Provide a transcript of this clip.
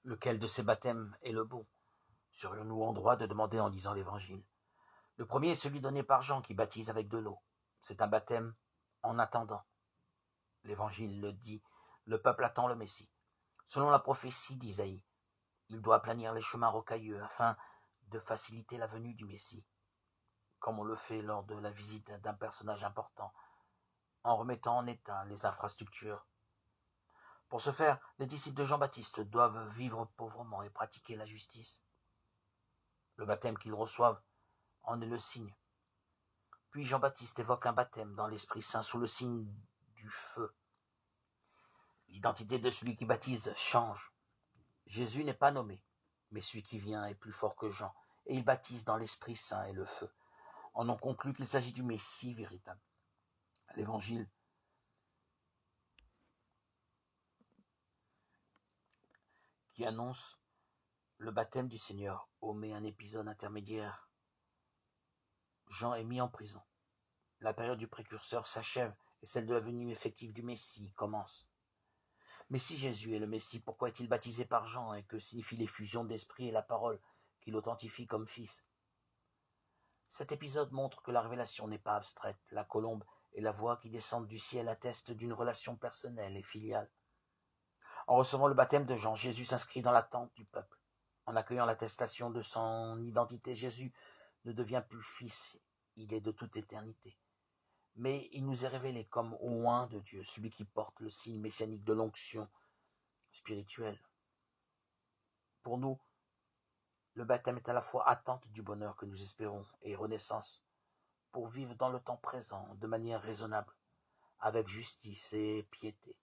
Lequel de ces baptêmes est le bon? Serions-nous en droit de demander en lisant l'Évangile? Le premier est celui donné par Jean qui baptise avec de l'eau. C'est un baptême en attendant. L'Évangile le dit, le peuple attend le Messie. Selon la prophétie d'Isaïe, il doit aplanir les chemins rocailleux afin de faciliter la venue du Messie, comme on le fait lors de la visite d'un personnage important, en remettant en état les infrastructures. Pour ce faire, les disciples de Jean-Baptiste doivent vivre pauvrement et pratiquer la justice. Le baptême qu'ils reçoivent en est le signe. Puis Jean-Baptiste évoque un baptême dans l'Esprit Saint sous le signe du feu. L'identité de celui qui baptise change. Jésus n'est pas nommé, mais celui qui vient est plus fort que Jean, et il baptise dans l'Esprit Saint et le feu. On en conclut qu'il s'agit du Messie véritable. L'Évangile qui annonce le baptême du Seigneur omet un épisode intermédiaire. Jean est mis en prison. La période du précurseur s'achève et celle de la venue effective du Messie commence. Mais si Jésus est le Messie, pourquoi est-il baptisé par Jean et que signifie l'effusion d'esprit et la parole qui l'authentifie comme fils? Cet épisode montre que la révélation n'est pas abstraite. La colombe et la voix qui descendent du ciel attestent d'une relation personnelle et filiale. En recevant le baptême de Jean, Jésus s'inscrit dans l'attente du peuple. En accueillant l'attestation de son identité, Jésus ne devient plus fils, il est de toute éternité. Mais il nous est révélé comme oint de Dieu, celui qui porte le signe messianique de l'onction spirituelle. Pour nous, le baptême est à la fois attente du bonheur que nous espérons et renaissance, pour vivre dans le temps présent de manière raisonnable, avec justice et piété.